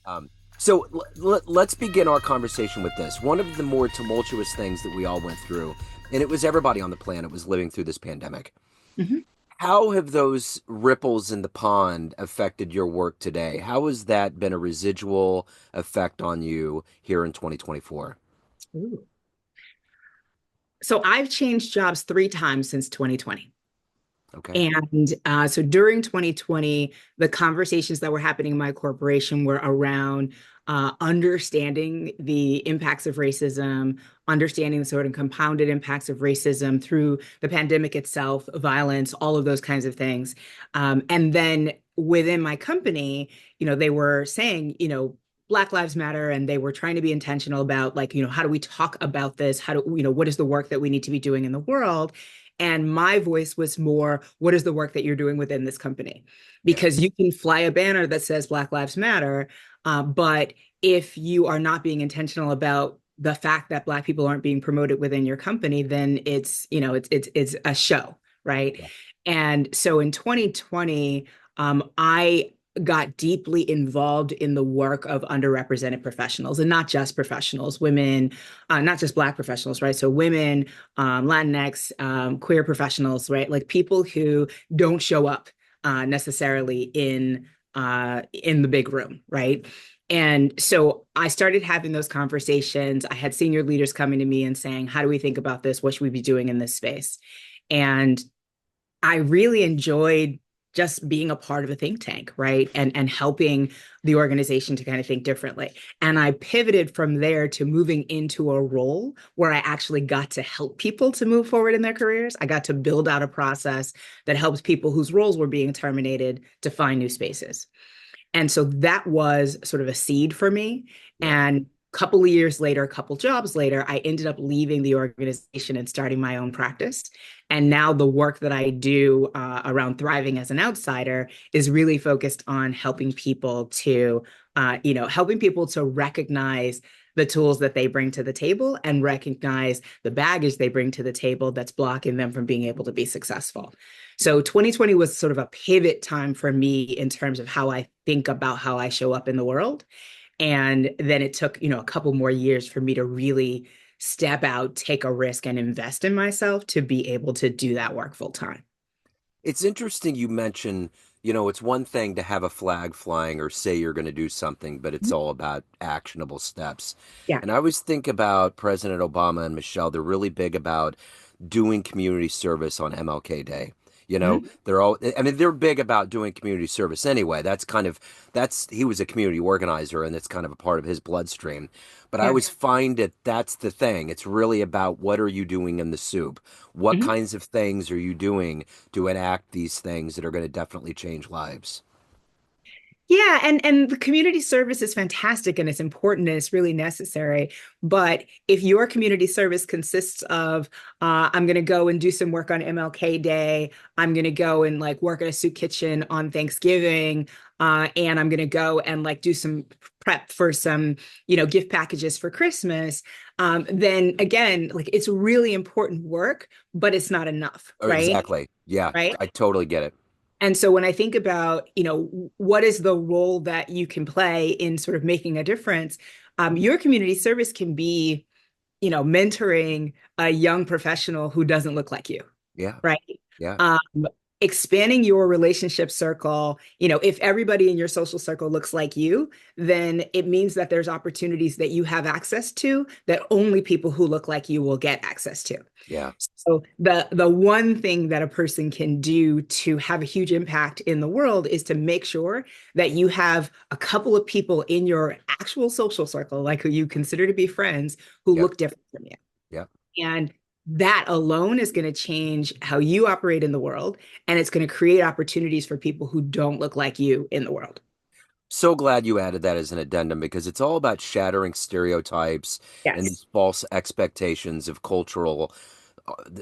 Um, let's begin our conversation with this. One of the more tumultuous things that we all went through, and it was everybody on the planet was living through this pandemic. Mhm. How have those ripples in the pond affected your work today? How has that been a residual effect on you here in 2024? Ooh. So I've changed jobs 3 times since 2020. Okay. And so during 2020, the conversations that were happening in my corporation were around understanding the impacts of racism, understanding the sort of compounded impacts of racism through the pandemic itself, violence, all of those kinds of things. And then within my company, they were saying, Black Lives Matter, and they were trying to be intentional about, like, how do we talk about this? How do, what is the work that we need to be doing in the world? And my voice was more, what is the work that you're doing within this company? Yeah. Because you can fly a banner that says Black Lives Matter, but if you are not being intentional about the fact that Black people aren't being promoted within your company, then it's a show, right? Yeah. And so in 2020, I got deeply involved in the work of underrepresented professionals, and not just professionals, women, not just Black professionals, right? So women, Latinx, queer professionals, right? Like people who don't show up necessarily in the big room, right? And so I started having those conversations. I had senior leaders coming to me and saying, "How do we think about this? What should we be doing in this space?" And I really enjoyed just being a part of a think tank, right? And helping the organization to kind of think differently. And I pivoted from there to moving into a role where I actually got to help people to move forward in their careers. I got to build out a process that helps people whose roles were being terminated to find new spaces. And so that was sort of a seed for me. Yeah. And a couple of years later, a couple jobs later, I ended up leaving the organization and starting my own practice. And now the work that I do around thriving as an outsider is really focused on helping people to recognize the tools that they bring to the table and recognize the baggage they bring to the table that's blocking them from being able to be successful. So 2020 was sort of a pivot time for me in terms of how I think about how I show up in the world. And then it took, a couple more years for me to really step out, take a risk, and invest in myself to be able to do that work full time. It's interesting you mention, it's one thing to have a flag flying or say you're going to do something, but it's all about actionable steps. Yeah. And I always think about President Obama and Michelle. They're really big about doing community service on MLK Day. Mhm. I mean, they're big about doing community service anyway. He was a community organizer and it's kind of a part of his bloodstream. But I Yeah. always find it, that's the thing. It's really about what are you doing in the soup? What Mhm. kinds of things are you doing to enact these things that are going to definitely change lives? Yeah, and the community service is fantastic and it's important and it's really necessary. But if your community service consists of, I'm going to go and do some work on MLK Day, I'm going to go and like work at a soup kitchen on Thanksgiving, and I'm going to go and like do some prep for some, gift packages for Christmas, then again, like it's really important work, but it's not enough, Oh, right? exactly. Yeah, Right. I totally get it. And so when I think about, what is the role that you can play in sort of making a difference, your community service can be, mentoring a young professional who doesn't look like you, Yeah, right? yeah, Um, Expanding your relationship circle, if everybody in your social circle looks like you, then it means that there's opportunities that you have access to that only people who look like you will get access to. yeah. So the one thing that a person can do to have a huge impact in the world is to make sure that you have a couple of people in your actual social circle, like who you consider to be friends, who Yep, look different from you. yep. And that alone is going to change how you operate in the world. And it's going to create opportunities for people who don't look like you in the world. So glad you added that as an addendum because it's all about shattering stereotypes and Yes. these false expectations of cultural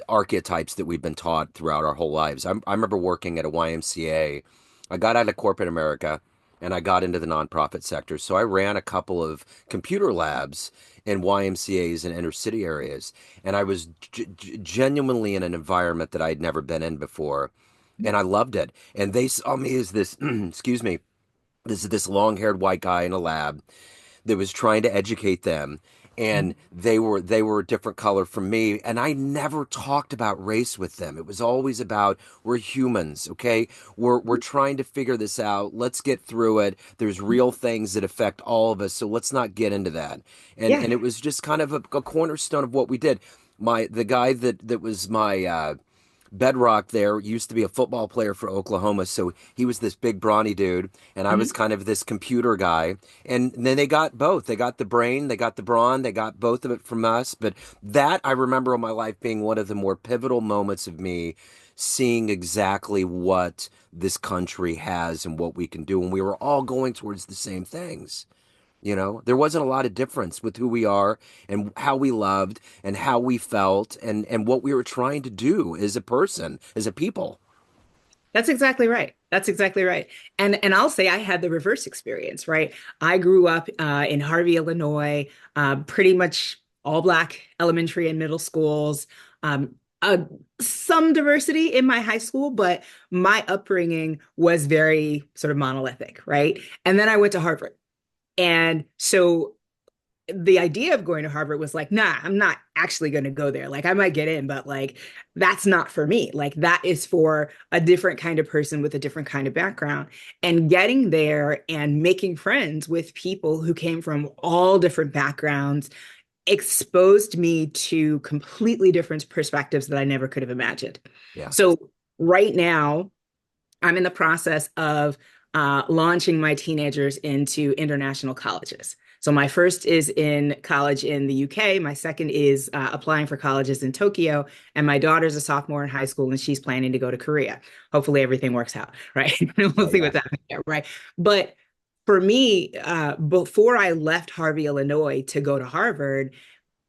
archetypes that we've been taught throughout our whole lives. I remember working at a YMCA. I got out of corporate America and I got into the nonprofit sector. So I ran a couple of computer labs in YMCA's and inner city areas. And I was genuinely in an environment that I'd never been in before. And I loved it. And they saw me as this, excuse me, this long-haired white guy in a lab that was trying to educate them, and they were a different color from me, and I never talked about race with them. It was always about, we're humans, okay? We're trying to figure this out. Let's get through it. There's real things that affect all of us, so let's not get into that. And Yeah. and it was just kind of a cornerstone of what we did. The guy that was my bedrock there used to be a football player for Oklahoma, so he was this big brawny dude, and I was Mhm. kind of this computer guy. And then they got both. They got the brain, they got the brawn, they got both of it from us. But that I remember in my life being one of the more pivotal moments of me seeing exactly what this country has and what we can do. And we were all going towards the same things. There wasn't a lot of difference with who we are and how we loved and how we felt and what we were trying to do as a person, as a people. That's exactly right. That's exactly right. And I'll say I had the reverse experience, right? I grew up in Harvey, Illinois, pretty much all black elementary and middle schools. Uh, some diversity in my high school, but my upbringing was very sort of monolithic, right? And then I went to Harvard. And so the idea of going to Harvard was like, nah, I'm not actually going to go there. Like, I might get in, but like, that's not for me. Like, that is for a different kind of person with a different kind of background. And getting there and making friends with people who came from all different backgrounds exposed me to completely different perspectives that I never could have imagined. Yeah. So, right now, I'm in the process of launching my teenagers into international colleges. So my first is in college in the UK. My second is applying for colleges in Tokyo. And my daughter's a sophomore in high school and she's planning to go to Korea. Hopefully everything works out, right? Yeah. We'll see Yeah. what's happening there, right? But for me, before I left Harvey, Illinois to go to Harvard,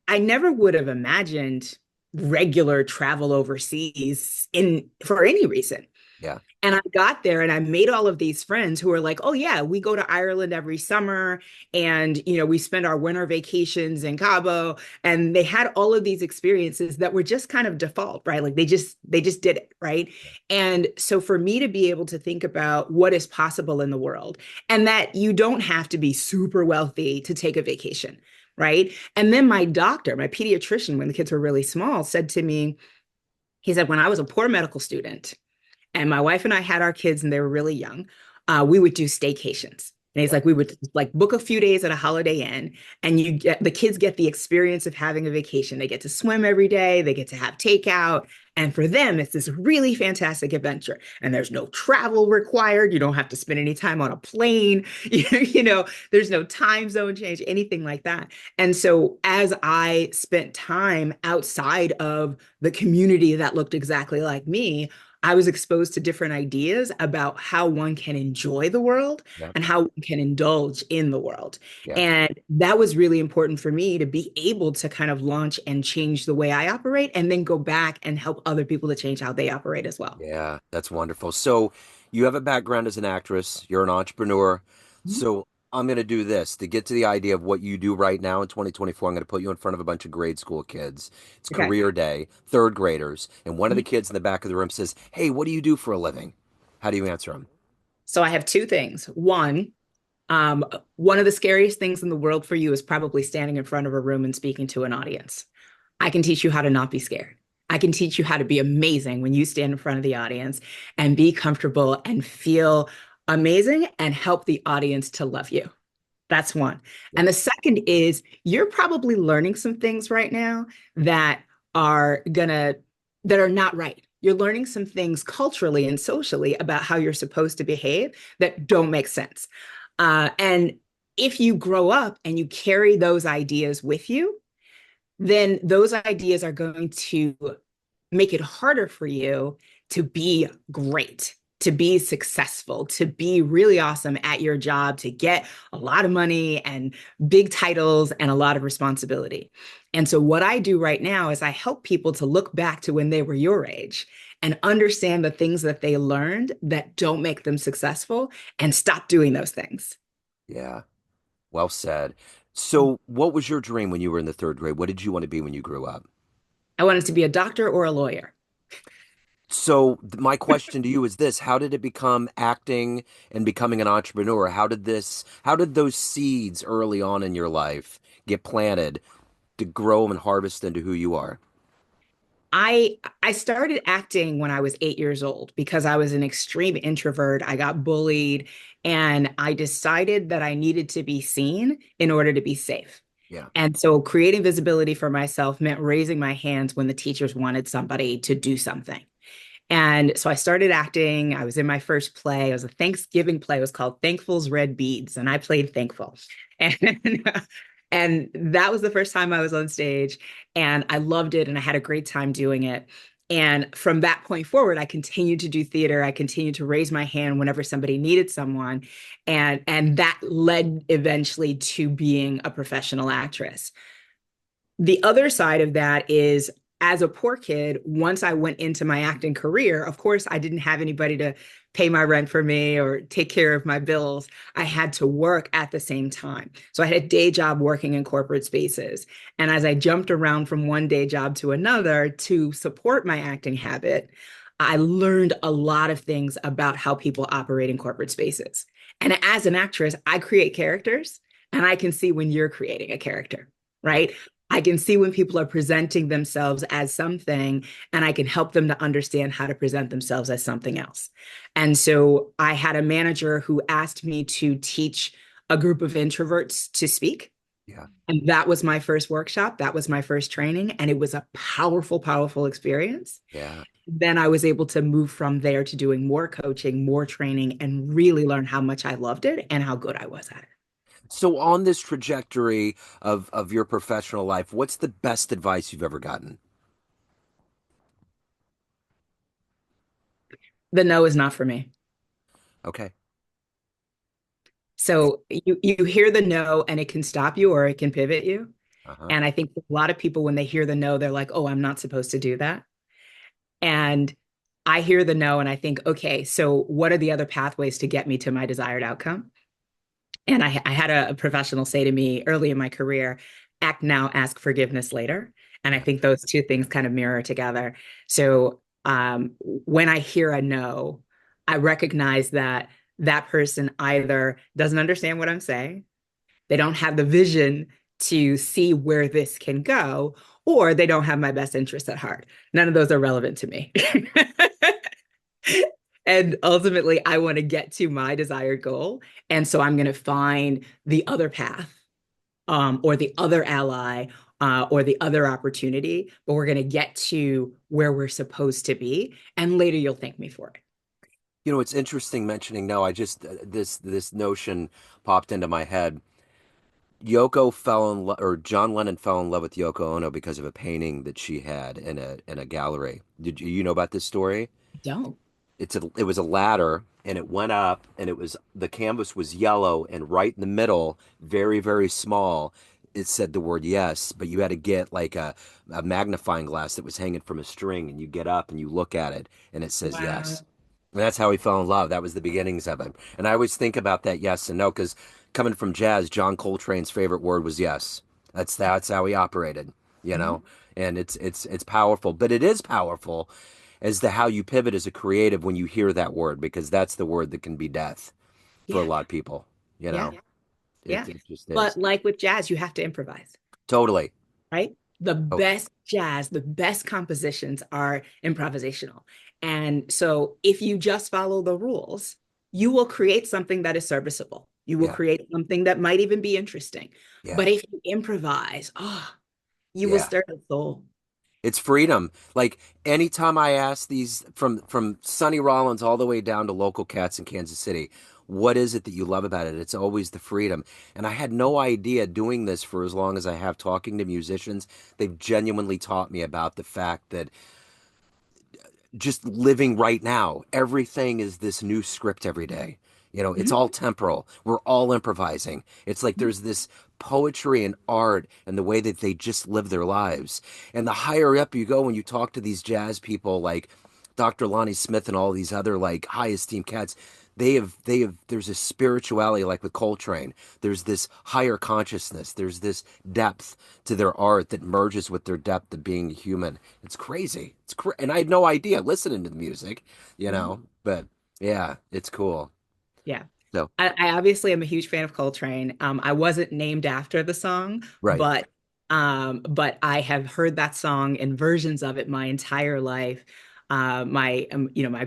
I never would have imagined regular travel overseas in for any reason. Yeah. And I got there and I made all of these friends who were like, oh, yeah, we go to Ireland every summer. And, we spend our winter vacations in Cabo. And they had all of these experiences that were just kind of default, right? Like they just did it, right? And so for me to be able to think about what is possible in the world and that you don't have to be super wealthy to take a vacation, right? And then my doctor, my pediatrician, when the kids were really small, said to me, he said, when I was a poor medical student, and my wife and I had our kids and they were really young, we would do staycations. And he's Yeah. like, we would like book a few days at a Holiday Inn, and the kids get the experience of having a vacation. They get to swim every day, they get to have takeout. And for them, it's this really fantastic adventure. And there's no travel required. You don't have to spend any time on a plane. There's no time zone change, anything like that. And so as I spent time outside of the community that looked exactly like me, I was exposed to different ideas about how one can enjoy the world Yeah. and how one can indulge in the world. Yeah. And that was really important for me to be able to kind of launch and change the way I operate and then go back and help other people to change how they operate as well. Yeah. That's wonderful. So you have a background as an actress, you're an entrepreneur. Mhm. So I'm going to do this to get to the idea of what you do right now in 2024. I'm going to put you in front of a bunch of grade school kids. It's Okay. career day, third graders. And one of the Mhm. kids in the back of the room says, "Hey, what do you do for a living?" How do you answer them? So I have two things. Um, one of the scariest things in the world for you is probably standing in front of a room and speaking to an audience. I can teach you how to not be scared. I can teach you how to be amazing when you stand in front of the audience and be comfortable and feel amazing and help the audience to love you. That's one. Yeah. And the second is you're probably learning some things right now that are gonna that are not right. You're learning some things culturally and socially about how you're supposed to behave that don't make sense. And if you grow up and you carry those ideas with you, then those ideas are going to make it harder for you to be great, to be successful, to be really awesome at your job, to get a lot of money and big titles and a lot of responsibility. And so, what I do right now is I help people to look back to when they were your age and understand the things that they learned that don't make them successful and stop doing those things. Yeah. Well said. So, what was your dream when you were in the third grade? What did you want to be when you grew up? I wanted to be a doctor or a lawyer. So my question to you is this: how did it become acting and becoming an entrepreneur? How did those seeds early on in your life get planted to grow and harvest into who you are? I started acting when I was 8 years old because I was an extreme introvert. I got bullied, and I decided that I needed to be seen in order to be safe. Yeah, And so creating visibility for myself meant raising my hands when the teachers wanted somebody to do something. And so I started acting. I was in my first play. It was a Thanksgiving play. It was called Thankful's Red Beads, and I played Thankful. And and that was the first time I was on stage, and I loved it, and I had a great time doing it. And from that point forward, I continued to do theater. I continued to raise my hand whenever somebody needed someone, and that led eventually to being a professional actress. The other side of that is, as a poor kid, once I went into my acting career, of course, I didn't have anybody to pay my rent for me or take care of my bills. I had to work at the same time. So I had a day job working in corporate spaces. And as I jumped around from one day job to another to support my acting habit, I learned a lot of things about how people operate in corporate spaces. And as an actress, I create characters, and I can see when you're creating a character, yeah. right? I can see when people are presenting themselves as something, and I can help them to understand how to present themselves as something else. And so I had a manager who asked me to teach a group of introverts to speak. Yeah. And that was my first workshop. That was my first training. And it was a powerful, powerful experience. Yeah. Then I was able to move from there to doing more coaching, more training, and really learn how much I loved it and how good I was at it. So on this trajectory of your professional life, what's the best advice you've ever gotten? The no is not for me. Okay. So you hear the no and it can stop you or it can pivot you. Uh-huh. And I think a lot of people, when they hear the no, they're like, oh, I'm not supposed to do that. And I hear the no and I think, okay, so what are the other pathways to get me to my desired outcome? And I had a professional say to me early in my career, act now, ask forgiveness later. And I Yeah. think those two things kind of mirror together. So when I hear a no, I recognize that that person either doesn't understand what I'm saying, they don't have the vision to see where this can go, or they don't have my best interest at heart. None of those are relevant to me. And ultimately, I want to get to my desired goal. And so I'm going to find the other path, or the other ally, or the other opportunity, but we're going to get to where we're supposed to be. And later, you'll thank me for it. You know, it's interesting mentioning no. I just this notion popped into my head. Yoko fell in love, or John Lennon fell in love with Yoko Ono because of a painting that she had in a gallery. Did you know about this story? Don't. It was a ladder and it went up and it was the canvas was yellow and right in the middle, very, very small, it said the word yes, but you had to get like a magnifying glass that was hanging from a string and you get up and you look at it and it says yes. Wow. And that's how he fell in love. That was the beginnings of it. And I always think about that yes and no because coming from jazz, John Coltrane's favorite word was yes. That's how he operated, you know. Mhm. And it's powerful, but it is powerful as to how you pivot as a creative when you hear that word because that's the word that can be death for a Yeah. lot of people. You Yeah. know, Yeah. it just But is. like with jazz, you have to improvise, Totally. right? The Oh, best jazz, the best compositions are improvisational. And so if you just follow the rules, you will create something that is serviceable. You will yeah, create something that might even be interesting. yeah, But if you improvise, you will yeah. stir the soul. It's freedom. Like anytime I ask these from Sonny Rollins all the way down to local cats in Kansas City, what is it that you love about it? It's always the freedom. And I had no idea doing this for as long as I have talking to musicians. They've genuinely taught me about the fact that just living right now. Everything is this new script every day. You know, it's Mhm. all temporal. We're all improvising. It's like there's this poetry and art and the way that they just live their lives. And the higher up you go when you talk to these jazz people like Dr. Lonnie Smith and all these other like high esteemed cats, there's a spirituality like with Coltrane. There's this higher consciousness. There's this depth to their art that merges with their depth of being human. It's crazy. And I had no idea listening to the music, Mhm. but yeah, it's cool. Yeah. So, I obviously am a huge fan of Coltrane. I wasn't named after the song, right. but I have heard that song and versions of it my entire life. My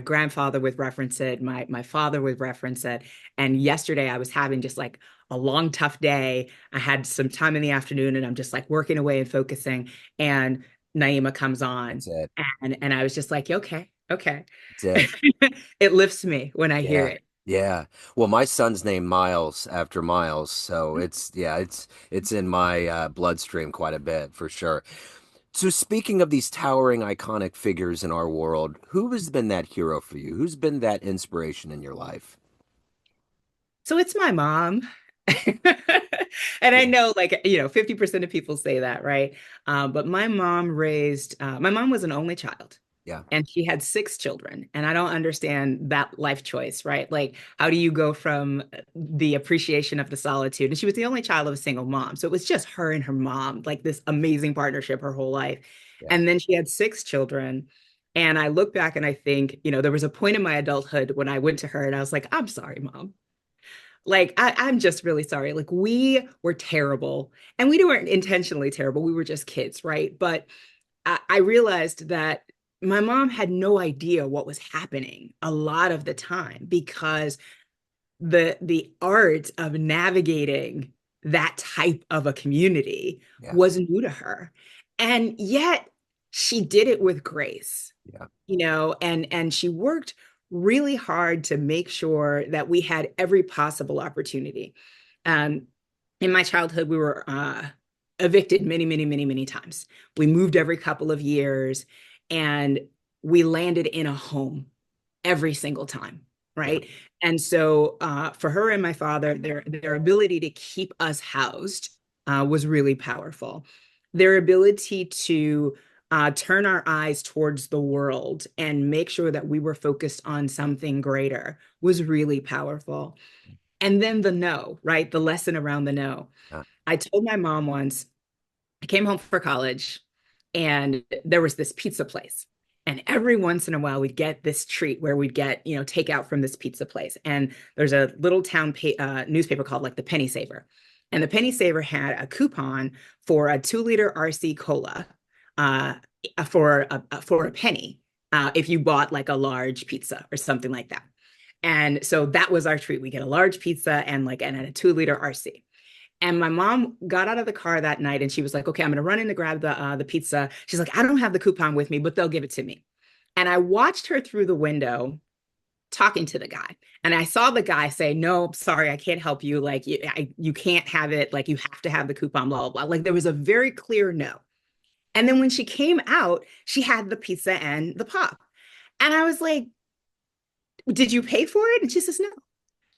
grandfather would reference it, my father would reference it. And yesterday I was having just like a long, tough day. I had some time in the afternoon and I'm just like working away and focusing. And Naima comes on That's it. and I was just like, okay, okay. That's it. It lifts me when I hear Yeah. it. Yeah. Well, my son's named Miles after Miles, so it's in my bloodstream quite a bit for sure. So speaking of these towering iconic figures in our world, who has been that hero for you? Who's been that inspiration in your life? So it's my mom. And I Yeah. know, like, 50% of people say that, right? But my mom was an only child Yeah. and she had six children. And I don't understand that life choice, right? Like, how do you go from the appreciation of the solitude? And she was the only child of a single mom. So it was just her and her mom, like this amazing partnership her whole life. Yeah. And then she had six children. And I look back and I think, there was a point in my adulthood when I went to her and I was like, I'm sorry, mom. Like, I'm just really sorry. Like, we were terrible and we weren't intentionally terrible. We were just kids, right? But I realized that my mom had no idea what was happening a lot of the time because the art of navigating that type of a community Yeah. was new to her. And yet she did it with grace, Yeah. and she worked really hard to make sure that we had every possible opportunity. Um, in my childhood, we were evicted many, many, many, many times. We moved every couple of years and we landed in a home every single time, Yeah. right? And so for her and my father, their ability to keep us housed was really powerful. Their ability to turn our eyes towards the world and make sure that we were focused on something greater was really powerful. And then the no, right? The lesson around the no. Yeah. I told my mom once, I came home for college and there was this pizza place. And every once in a while, we'd get this treat where we'd get, takeout from this pizza place. And there's a little town newspaper called like the Penny Saver. And the Penny Saver had a coupon for a 2-liter RC cola uh, for a penny if you bought like a large pizza or something like that. And so that was our treat. We get a large pizza and a 2-liter RC. And my mom got out of the car that night and she was like, okay, I'm going to run in to grab the pizza. She's like, I don't have the coupon with me, but they'll give it to me. And I watched her through the window talking to the guy. And I saw the guy say, no, sorry, I can't help you. Like, you can't have it. Like, you have to have the coupon, blah, blah, blah. Like, there was a very clear no. And then when she came out, she had the pizza and the pop. And I was like, did you pay for it? And she says, no.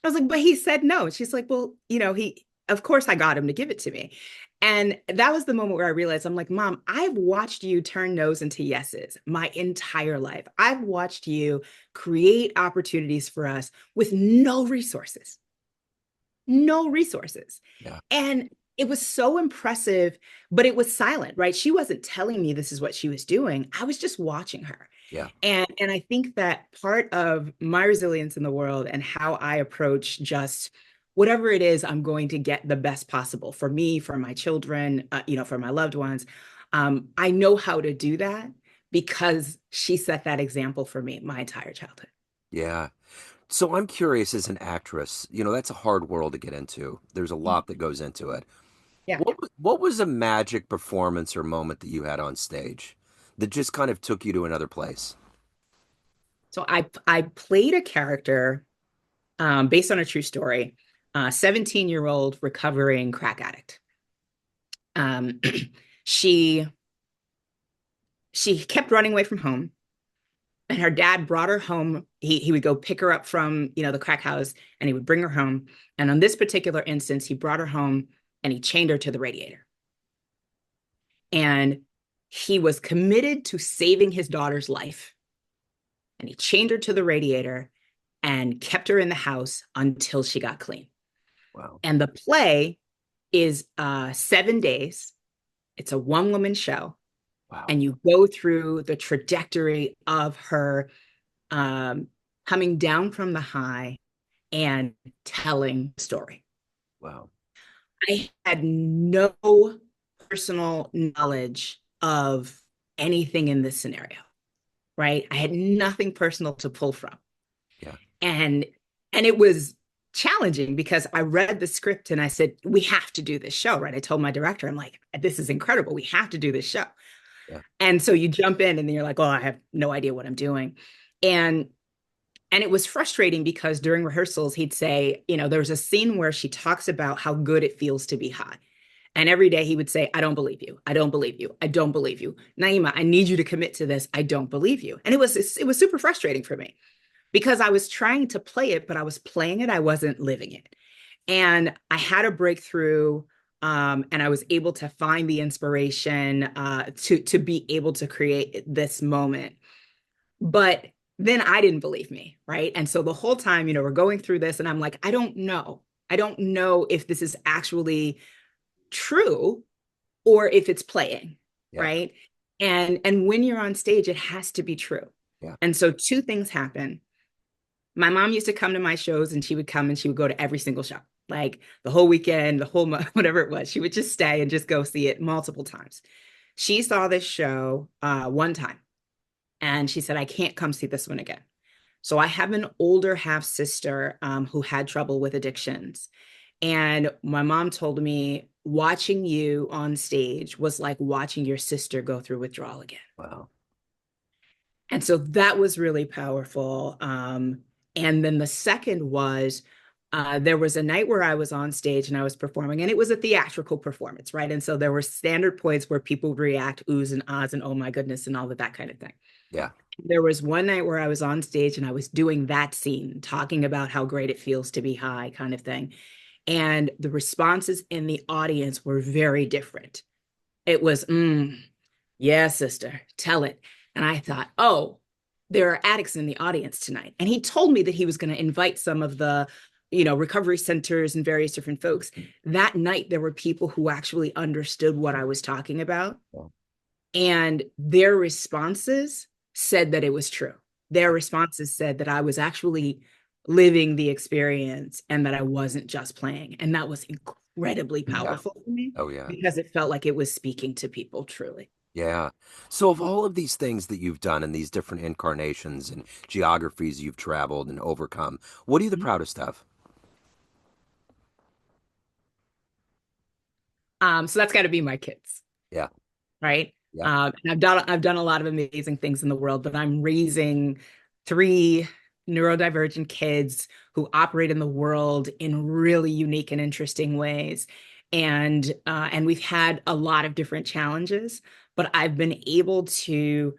I was like, but he said no. She's like, well, of course I got him to give it to me. And that was the moment where I realized I'm like, Mom, I've watched you turn no's into yeses my entire life. I've watched you create opportunities for us with no resources, no resources. Yeah. And it was so impressive, but it was silent, right? She wasn't telling me this is what she was doing. I was just watching her. Yeah. And I think that part of my resilience in the world and how I approach just whatever it is, I'm going to get the best possible for me, for my children, for my loved ones. I know how to do that because she set that example for me my entire childhood. Yeah. So I'm curious as an actress, that's a hard world to get into. There's a lot that goes into it. Yeah. What was a magic performance or moment that you had on stage that just kind of took you to another place? So I played a character based on a true story, 17-year-old recovering crack addict. Um, she she kept running away from home, and her dad brought her home. He would go pick her up from the crack house, and he would bring her home. And on this particular instance, he brought her home and he chained her to the radiator. And he was committed to saving his daughter's life, and he chained her to the radiator. and kept her in the house until she got clean. Wow. And the play is 7 days. It's a one woman show. Wow. And you go through the trajectory of her um, coming down from the high and telling the story. Wow. I had no personal knowledge of anything in this scenario, right? I had nothing personal to pull from. Yeah. And it was challenging because I read the script and I said, we have to do this show, right? I told my director, I'm like, this is incredible. We have to do this show. Yeah. And so you jump in and then you're like, oh, I have no idea what I'm doing. And it was frustrating because during rehearsals, he'd say, there's a scene where she talks about how good it feels to be high. And every day he would say, I don't believe you. I don't believe you. I don't believe you. Naeemah, I need you to commit to this. I don't believe you. And it was super frustrating for me because I was trying to play it, but I was playing it. I wasn't living it. And I had a breakthrough. And I was able to find the inspiration to be able to create this moment. But then I didn't believe me, right? And so the whole time, we're going through this, and I'm like, I don't know. I don't know if this is actually true or if it's playing, Yeah. right? And when you're on stage, it has to be true. Yeah. And so two things happen. My mom used to come to my shows, and she would come and she would go to every single show, like the whole weekend, the whole month, whatever it was. She would just stay and just go see it multiple times. She saw this show one time and she said, I can't come see this one again. So I have an older half sister who had trouble with addictions. And my mom told me watching you on stage was like watching your sister go through withdrawal again. Wow. And so that was really powerful. And then the second was there was a night where I was on stage and I was performing, and it was a theatrical performance, right? And so there were standard points where people would react, oohs and ahs, and oh my goodness, and all of that kind of thing. Yeah. There was one night where I was on stage and I was doing that scene, talking about how great it feels to be high, kind of thing. And the responses in the audience were very different. It was, yeah, sister, tell it. And I thought, oh, there are addicts in the audience tonight. And he told me that he was going to invite some of the, recovery centers and various different folks. That night, there were people who actually understood what I was talking about. Yeah. And their responses said that it was true. Their responses said that I was actually living the experience and that I wasn't just playing. And that was incredibly Yeah. powerful for me Oh, yeah. because it felt like it was speaking to people truly. Yeah. So, of all of these things that you've done and these different incarnations and geographies you've traveled and overcome, what are you the proudest of? So that's got to be my kids, Yeah. right? Yeah. And I've done a lot of amazing things in the world, but I'm raising three neurodivergent kids who operate in the world in really unique and interesting ways. And we've had a lot of different challenges, but I've been able to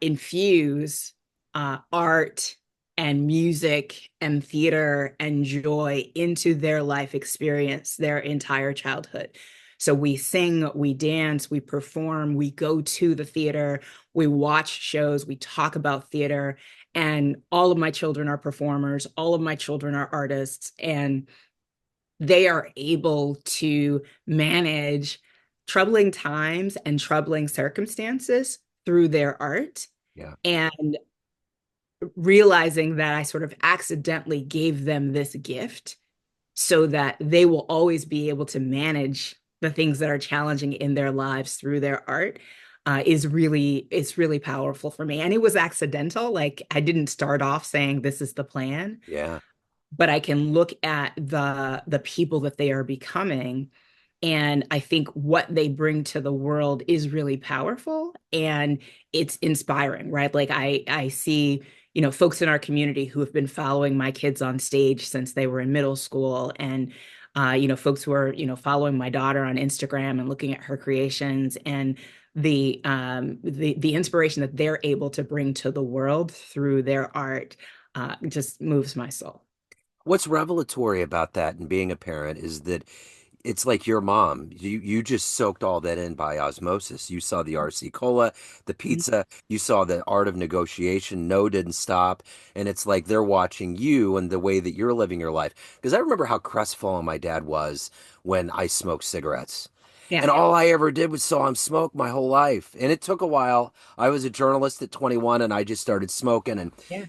infuse art and music and theater and joy into their life experience, their entire childhood. So we sing, we dance, we perform, we go to the theater, we watch shows, we talk about theater, and all of my children are performers, all of my children are artists, and they are able to manage troubling times and troubling circumstances through their art. Yeah. And realizing that I sort of accidentally gave them this gift so that they will always be able to manage the things that are challenging in their lives through their art it's really powerful for me. And it was accidental. Like I didn't start off saying this is the plan, Yeah. but I can look at the people that they are becoming. And I think what they bring to the world is really powerful and it's inspiring, right? Like I see, folks in our community who have been following my kids on stage since they were in middle school, and folks who are, following my daughter on Instagram and looking at her creations, and the inspiration that they're able to bring to the world through their art just moves my soul. What's revelatory about that and being a parent is that it's like your mom. You just soaked all that in by osmosis. You saw the RC Cola, the pizza, you saw the art of negotiation. No didn't stop. And it's like they're watching you and the way that you're living your life. Because I remember how crestfallen my dad was when I smoked cigarettes. Yeah. And all I ever did was saw him smoke my whole life. And it took a while. I was a journalist at 21 and I just started smoking and Yeah.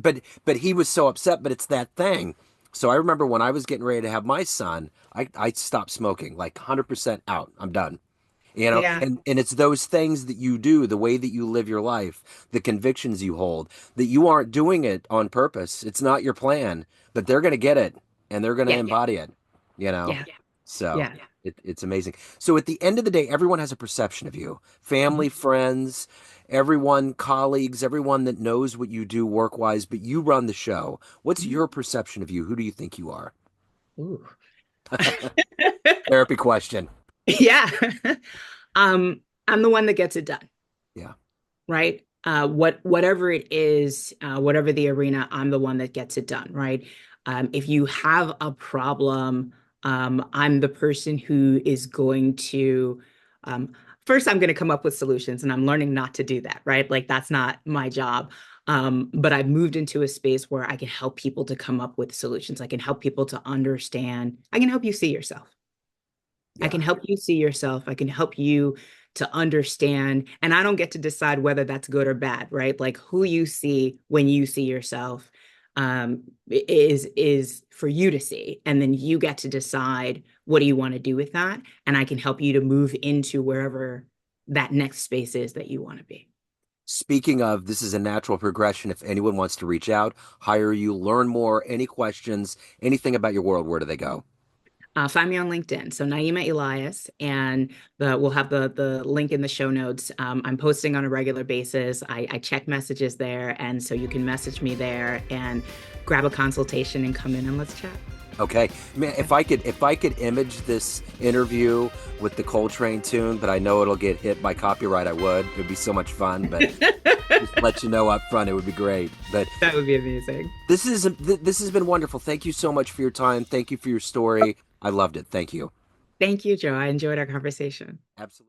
but he was so upset, but it's that thing. So I remember when I was getting ready to have my son, I stopped smoking, like 100% out. I'm done. Yeah. And it's those things that you do, the way that you live your life, the convictions you hold, that you aren't doing it on purpose. It's not your plan, but they're going to get it and they're going to Yeah. embody it, you know? Yeah. So Yeah. it's amazing. So at the end of the day, everyone has a perception of you, Mhm. family, friends, everyone, colleagues, everyone that knows what you do work wise, but you run the show. What's Mhm. your perception of you? Who do you think you are? Ooh. Therapy question. Yeah. I'm the one that gets it done, Yeah. right? Whatever it is, whatever the arena, I'm the one that gets it done, right? If you have a problem, I'm the person who is going to, um, first, I'm going to come up with solutions, and I'm learning not to do that, right? Like that's not my job. But I've moved into a space where I can help people to come up with solutions. I can help people to understand. I can help you see yourself. I Yeah. can help you see yourself. I can help you to understand. And I don't get to decide whether that's good or bad, right? Like who you see when you see yourself is for you to see. And then you get to decide what do you want to do with that. And I can help you to move into wherever that next space is that you want to be. Speaking of, this is a natural progression. If anyone wants to reach out, hire you, learn more, any questions, anything about your world, where do they go? Find me on LinkedIn. So Naeemah Elias, and we'll have the link in the show notes. I'm posting on a regular basis. I check messages there, and so you can message me there and grab a consultation and come in and let's chat. Okay. Man, if I could image this interview with the Coltrane tune, but I know it'll get hit by copyright, I would. It would be so much fun, but just let you know up front, it would be great. But That would be amazing. this has been wonderful. Thank you so much for your time. Thank you for your story. I loved it. Thank you. Thank you, Joe. I enjoyed our conversation. Absolutely.